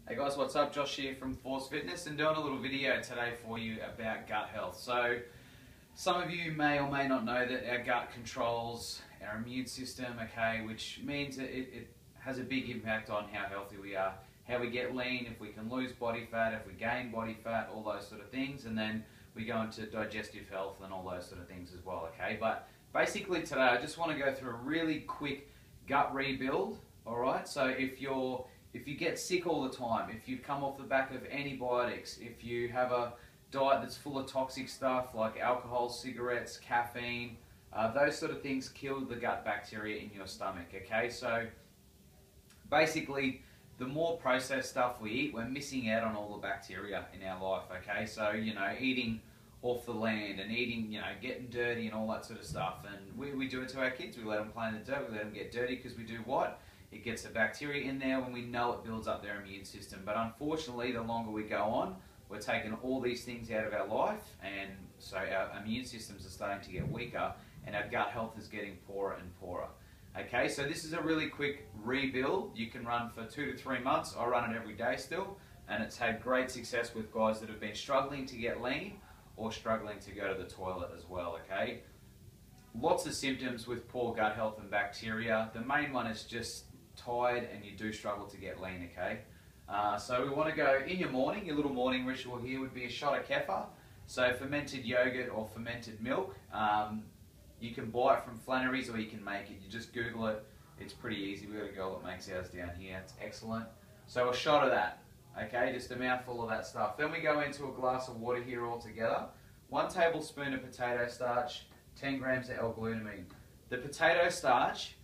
Hey guys, what's up? Josh here from Force Fitness and doing a little video today for you about gut health. So some of you may or may not know that our gut controls our immune system, okay, which means that it has a big impact on how healthy we are, how we get lean, if we can lose body fat, if we gain body fat, all those sort of things, and then we go into digestive health and all those sort of things as well, okay? But basically today I just want to go through a really quick gut rebuild, alright? So if you get sick all the time, if you've come off the back of antibiotics, if you have a diet that's full of toxic stuff like alcohol, cigarettes, caffeine, those sort of things kill the gut bacteria in your stomach, okay? So basically, the more processed stuff we eat, we're missing out on all the bacteria in our life, okay? So, eating off the land and eating, getting dirty and all that sort of stuff. And we do it to our kids. We let them play in the dirt. We let them get dirty because we do what? It gets the bacteria in there when we know it builds up their immune system. But unfortunately, the longer we go on, we're taking all these things out of our life, and so our immune systems are starting to get weaker and our gut health is getting poorer and poorer. Okay, so this is a really quick rebuild. You can run for 2 to 3 months. I run it every day still, and it's had great success with guys that have been struggling to get lean or struggling to go to the toilet as well, okay? Lots of symptoms with poor gut health and bacteria. The main one is just tired and you do struggle to get lean, okay? So we want to go in your morning. Your little morning ritual here would be a shot of kefir, so fermented yogurt or fermented milk. You can buy it from Flannery's or you can make it. You just Google it. It's pretty easy. We've got a girl that makes ours down here. It's excellent. So a shot of that, okay? Just a mouthful of that stuff. Then we go into a glass of water here all together. 1 tablespoon of potato starch, 10 grams of L-glutamine. The potato starch,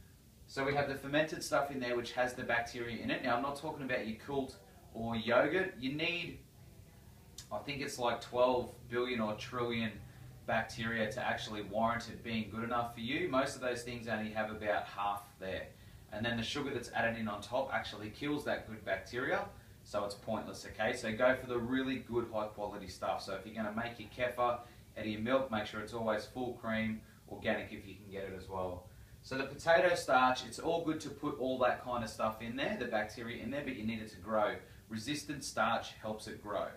so we have the fermented stuff in there which has the bacteria in it. Now I'm not talking about your Kult or yogurt. You need, I think it's like 12 billion or trillion bacteria to actually warrant it being good enough for you. Most of those things only have about half there. And then the sugar that's added in on top actually kills that good bacteria, so it's pointless, okay? So go for the really good high quality stuff. So if you're going to make your kefir out of your milk, make sure it's always full cream, organic if you can get it as well. So the potato starch, it's all good to put all that kind of stuff in there, the bacteria in there, but you need it to grow. Resistant starch helps it grow,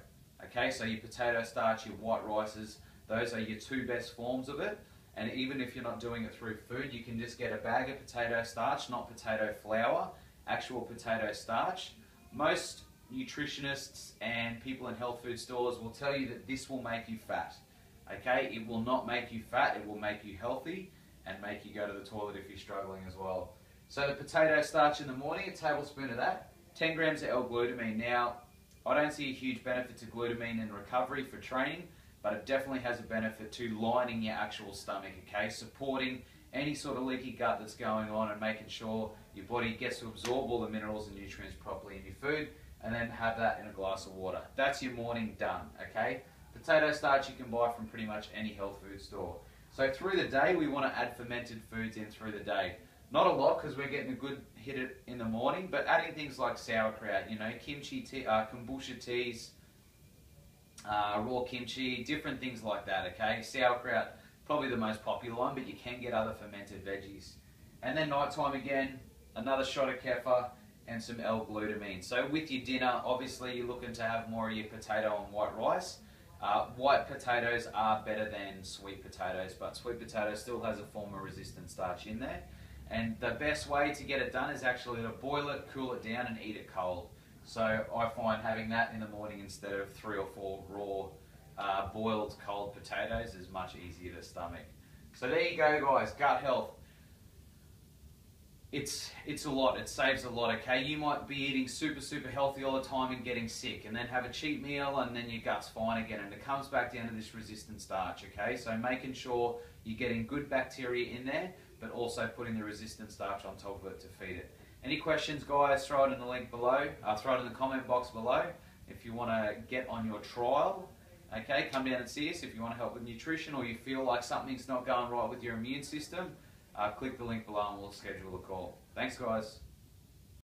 okay? So your potato starch, your white rices, those are your 2 best forms of it. And even if you're not doing it through food, you can just get a bag of potato starch, not potato flour, actual potato starch. Most nutritionists and people in health food stores will tell you that this will make you fat, okay? It will not make you fat, it will make you healthy and make you go to the toilet if you're struggling as well. So the potato starch in the morning, a tablespoon of that, 10 grams of L-glutamine. Now, I don't see a huge benefit to glutamine in recovery for training, but it definitely has a benefit to lining your actual stomach, okay? Supporting any sort of leaky gut that's going on and making sure your body gets to absorb all the minerals and nutrients properly in your food, and then have that in a glass of water. That's your morning done, okay? Potato starch you can buy from pretty much any health food store. So through the day, we want to add fermented foods in through the day. Not a lot because we're getting a good hit it in the morning, but adding things like sauerkraut, kimchi tea, kombucha teas, raw kimchi, different things like that, okay? Sauerkraut, probably the most popular one, but you can get other fermented veggies. And then nighttime again, another shot of kefir and some L-glutamine. So with your dinner, obviously you're looking to have more of your potato and white rice. White potatoes are better than sweet potatoes, but sweet potato still has a form of resistant starch in there. And the best way to get it done is actually to boil it, cool it down and eat it cold. So I find having that in the morning instead of 3 or 4 raw boiled cold potatoes is much easier to stomach. So there you go guys, gut health. It's a lot, it saves a lot, okay? You might be eating super healthy all the time and getting sick, and then have a cheat meal and then your gut's fine again, and it comes back down to this resistant starch, okay? So making sure you're getting good bacteria in there, but also putting the resistant starch on top of it to feed it. Any questions guys, throw it in the link below, throw it in the comment box below. If you want to get on your trial, okay, come down and see us. If you want to help with nutrition or you feel like something's not going right with your immune system, click the link below and we'll schedule a call. Thanks guys.